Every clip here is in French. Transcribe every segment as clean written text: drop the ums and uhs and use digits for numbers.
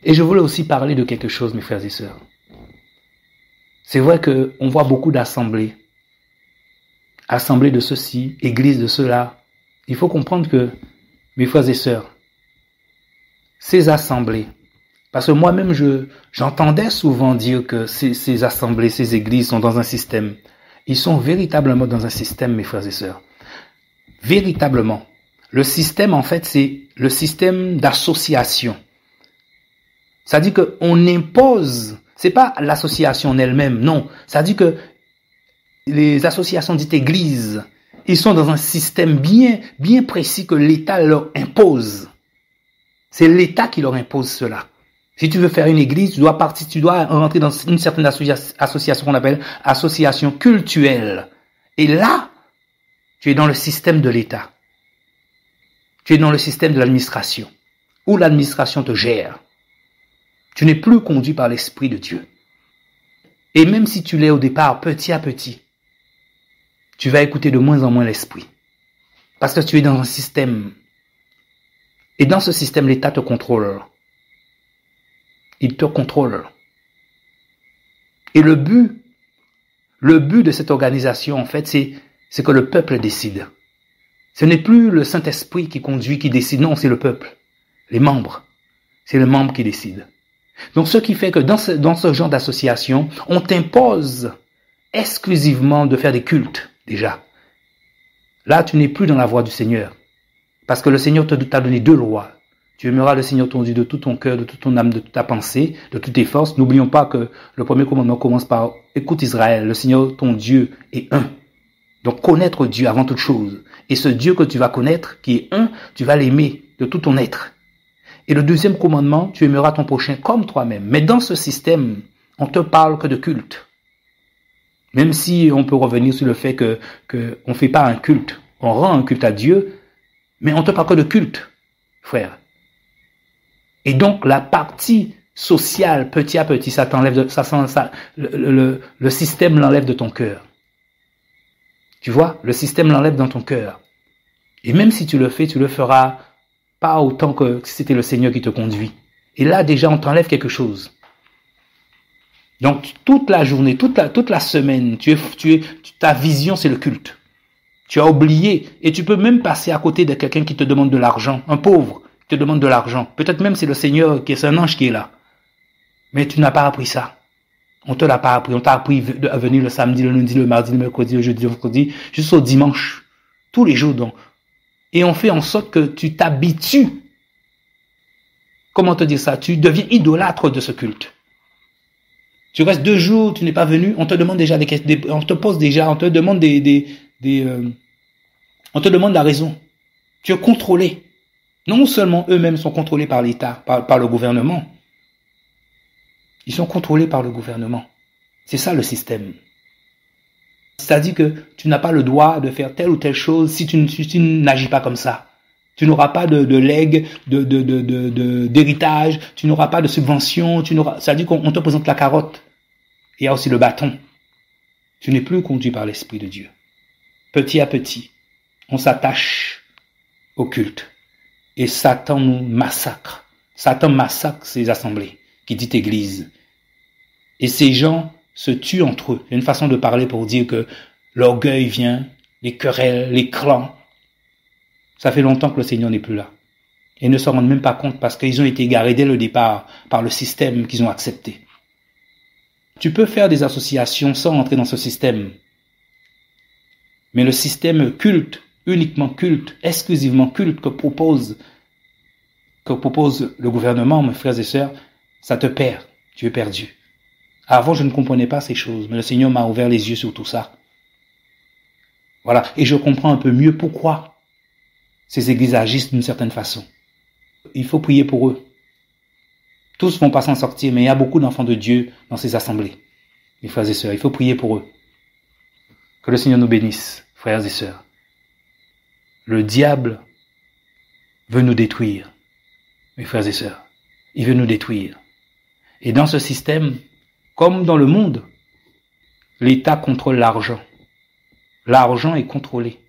Et je voulais aussi parler de quelque chose, mes frères et sœurs. C'est vrai qu'on voit beaucoup d'assemblées. Assemblées de ceci, églises de cela. Il faut comprendre que, mes frères et sœurs, ces assemblées, parce que moi-même j'entendais souvent dire que ces assemblées, ces églises sont dans un système. Ils sont véritablement dans un système, mes frères et sœurs. Véritablement. Le système, en fait, c'est le système d'association. C'est-à-dire qu'on impose, c'est pas l'association en elle-même, non. C'est-à-dire que les associations dites églises, ils sont dans un système bien précis que l'État leur impose. C'est l'État qui leur impose cela. Si tu veux faire une église, tu dois rentrer dans une certaine association qu'on appelle association cultuelle. Et là, tu es dans le système de l'État. Tu es dans le système de l'administration, où l'administration te gère. Tu n'es plus conduit par l'Esprit de Dieu. Et même si tu l'es au départ, petit à petit, tu vas écouter de moins en moins l'Esprit. Parce que tu es dans un système. Et dans ce système, l'État te contrôle. Il te contrôle. Et le but de cette organisation, en fait, c'est que le peuple décide. Ce n'est plus le Saint-Esprit qui conduit, qui décide. Non, c'est le peuple. Les membres. C'est le membre qui décide. Donc, ce qui fait que dans ce genre d'association, on t'impose exclusivement de faire des cultes, déjà. Là, tu n'es plus dans la voie du Seigneur. Parce que le Seigneur t'a donné 2 lois. Tu aimeras le Seigneur ton Dieu de tout ton cœur, de toute ton âme, de toute ta pensée, de toutes tes forces. N'oublions pas que le premier commandement commence par « Écoute Israël, le Seigneur ton Dieu est un ». Donc, connaître Dieu avant toute chose. Et ce Dieu que tu vas connaître, qui est un, tu vas l'aimer de tout ton être. Et le deuxième commandement, tu aimeras ton prochain comme toi-même. Mais dans ce système, on te parle que de culte. Même si on peut revenir sur le fait que on fait pas un culte, on rend un culte à Dieu, mais on te parle que de culte, frère. Et donc la partie sociale, petit à petit, ça t'enlève, le système l'enlève de ton cœur. Tu vois, le système l'enlève dans ton cœur. Et même si tu le fais, tu le feras pas autant que si c'était le Seigneur qui te conduit. Et là, déjà, on t'enlève quelque chose. Donc, toute la journée, toute la semaine, ta vision, c'est le culte. Tu as oublié, et tu peux même passer à côté de quelqu'un qui te demande de l'argent, un pauvre qui te demande de l'argent. Peut-être même c'est le Seigneur, c'est un ange qui est là. Mais tu n'as pas appris ça. On te l'a pas appris. On t'a appris à venir le samedi, le lundi, le mardi, le mercredi, le jeudi, le vendredi, jusqu'au dimanche. Tous les jours, donc. Et on fait en sorte que tu t'habitues. Comment te dire ça? Tu deviens idolâtre de ce culte. Tu restes 2 jours, tu n'es pas venu, on te demande déjà on te pose déjà, on te demande on te demande la raison. Tu es contrôlé. Non seulement eux-mêmes sont contrôlés par l'État, par le gouvernement. Ils sont contrôlés par le gouvernement. C'est ça le système. C'est-à-dire que tu n'as pas le droit de faire telle ou telle chose si tu n'agis pas comme ça. Tu n'auras pas de legs, d'héritage, tu n'auras pas de subvention, c'est-à-dire qu'on te présente la carotte. Il y a aussi le bâton. Tu n'es plus conduit par l'Esprit de Dieu. Petit à petit, on s'attache au culte. Et Satan nous massacre. Satan massacre ces assemblées, qui dit église. Et ces gens se tuent entre eux. C'est une façon de parler pour dire que l'orgueil vient, les querelles, les clans. Ça fait longtemps que le Seigneur n'est plus là. Et ils ne se rendent même pas compte parce qu'ils ont été égarés dès le départ par le système qu'ils ont accepté. Tu peux faire des associations sans entrer dans ce système. Mais le système culte, uniquement culte, exclusivement culte que propose le gouvernement, mes frères et sœurs, ça te perd. Tu es perdu. Avant, je ne comprenais pas ces choses, mais le Seigneur m'a ouvert les yeux sur tout ça. Voilà. Et je comprends un peu mieux pourquoi ces églises agissent d'une certaine façon. Il faut prier pour eux. Tous ne vont pas s'en sortir, mais il y a beaucoup d'enfants de Dieu dans ces assemblées. Mes frères et sœurs, il faut prier pour eux. Que le Seigneur nous bénisse, frères et sœurs. Le diable veut nous détruire, mes frères et sœurs. Il veut nous détruire. Et dans ce système, comme dans le monde, l'État contrôle l'argent. L'argent est contrôlé.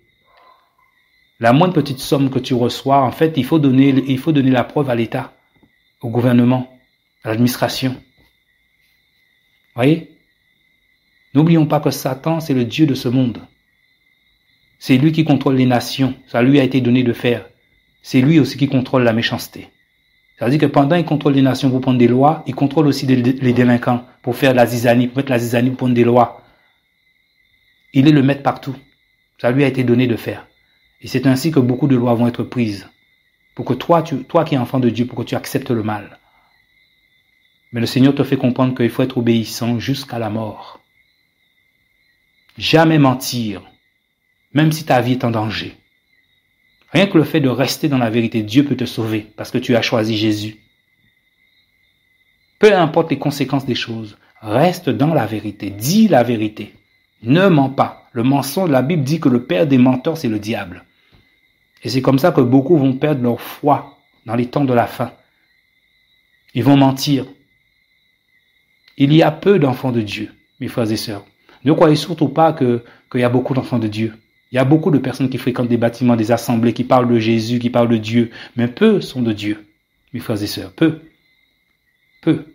La moindre petite somme que tu reçois, en fait, il faut donner la preuve à l'État, au gouvernement. à l'administration. Voyez? N'oublions pas que Satan, c'est le Dieu de ce monde. C'est lui qui contrôle les nations. Ça lui a été donné de faire. C'est lui aussi qui contrôle la méchanceté. C'est-à-dire que pendant qu'il contrôle les nations pour prendre des lois, il contrôle aussi les délinquants pour faire la zizanie, pour mettre la zizanie pour prendre des lois. Il est le maître partout. Ça lui a été donné de faire. Et c'est ainsi que beaucoup de lois vont être prises. Pour que toi qui es enfant de Dieu, pour que tu acceptes le mal. Mais le Seigneur te fait comprendre qu'il faut être obéissant jusqu'à la mort. Jamais mentir, même si ta vie est en danger. Rien que le fait de rester dans la vérité, Dieu peut te sauver parce que tu as choisi Jésus. Peu importe les conséquences des choses, reste dans la vérité, dis la vérité. Ne mens pas. Le mensonge, la Bible dit que le père des menteurs, c'est le diable. Et c'est comme ça que beaucoup vont perdre leur foi dans les temps de la fin. Ils vont mentir. Il y a peu d'enfants de Dieu, mes frères et sœurs. Ne croyez surtout pas qu'il y a beaucoup d'enfants de Dieu. Il y a beaucoup de personnes qui fréquentent des bâtiments, des assemblées, qui parlent de Jésus, qui parlent de Dieu. Mais peu sont de Dieu, mes frères et sœurs. Peu. Peu.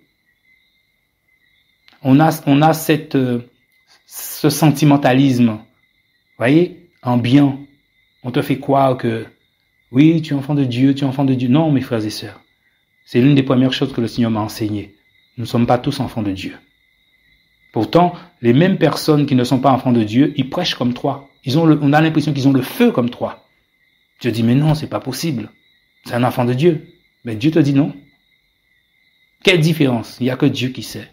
On a ce sentimentalisme, voyez, ambiant. On te fait croire que, oui, tu es enfant de Dieu, tu es enfant de Dieu. Non, mes frères et sœurs. C'est l'une des premières choses que le Seigneur m'a enseigné. Nous ne sommes pas tous enfants de Dieu. Pourtant, les mêmes personnes qui ne sont pas enfants de Dieu, ils prêchent comme toi. On a l'impression qu'ils ont le feu comme toi. Je dis, mais non, c'est pas possible. C'est un enfant de Dieu. Mais Dieu te dit non. Quelle différence? Il n'y a que Dieu qui sait.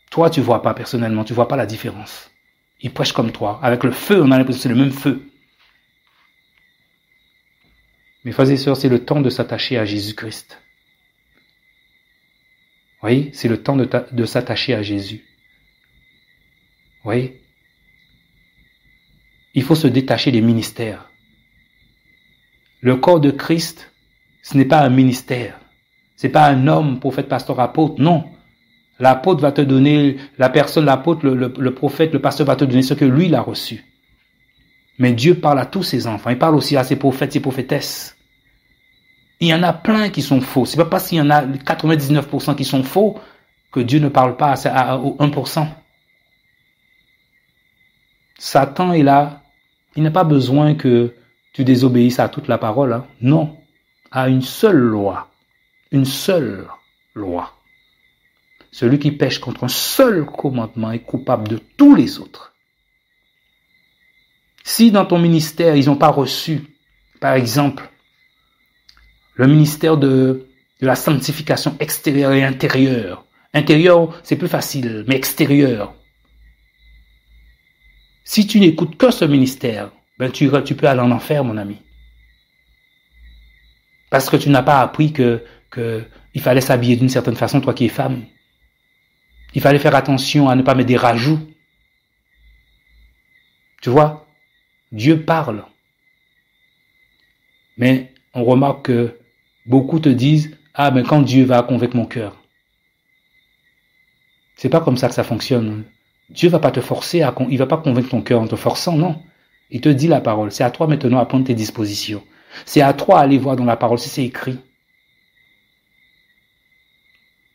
Toi, tu vois pas personnellement, tu vois pas la différence. Ils prêchent comme toi. Avec le feu, on a l'impression que c'est le même feu. Mes frères et sœurs, c'est le temps de s'attacher à Jésus-Christ. Voyez, c'est le temps de s'attacher à Jésus. Voyez, il faut se détacher des ministères. Le corps de Christ, ce n'est pas un ministère. C'est pas un homme, prophète, pasteur, apôtre. Non. L'apôtre va te donner, l'apôtre, le prophète, le pasteur va te donner ce que lui, il a reçu. Mais Dieu parle à tous ses enfants. Il parle aussi à ses prophètes, ses prophétesses. Il y en a plein qui sont faux. C'est pas parce qu'il y en a 99% qui sont faux que Dieu ne parle pas au 1%. Satan est là. Il n'a pas besoin que tu désobéisses à toute la parole. Hein. Non. À une seule loi. Une seule loi. Celui qui pêche contre un seul commandement est coupable de tous les autres. Si dans ton ministère, ils n'ont pas reçu, par exemple, le ministère de la sanctification extérieure et intérieure. Intérieur, c'est plus facile, mais extérieur. Si tu n'écoutes que ce ministère, ben tu peux aller en enfer, mon ami. Parce que tu n'as pas appris que il fallait s'habiller d'une certaine façon, toi qui es femme. Il fallait faire attention à ne pas mettre des rajouts. Tu vois, Dieu parle. Mais on remarque que beaucoup te disent, ah ben quand Dieu va convaincre mon cœur. C'est pas comme ça que ça fonctionne. Dieu va pas te forcer il va pas convaincre ton cœur en te forçant, non. Il te dit la parole. C'est à toi maintenant à prendre tes dispositions. C'est à toi d'aller voir dans la parole si c'est écrit.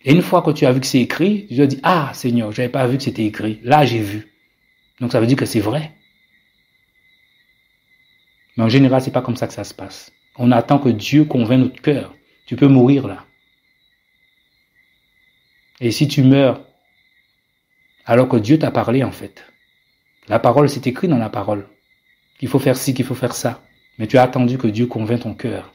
Et une fois que tu as vu que c'est écrit, tu te dis, ah Seigneur, j'avais pas vu que c'était écrit. Là, j'ai vu. Donc ça veut dire que c'est vrai. Mais en général, c'est pas comme ça que ça se passe. On attend que Dieu convainc notre cœur. Tu peux mourir là. Et si tu meurs, alors que Dieu t'a parlé en fait. La parole, c'est écrit dans la parole. Qu'il faut faire ci, qu'il faut faire ça. Mais tu as attendu que Dieu convainc ton cœur.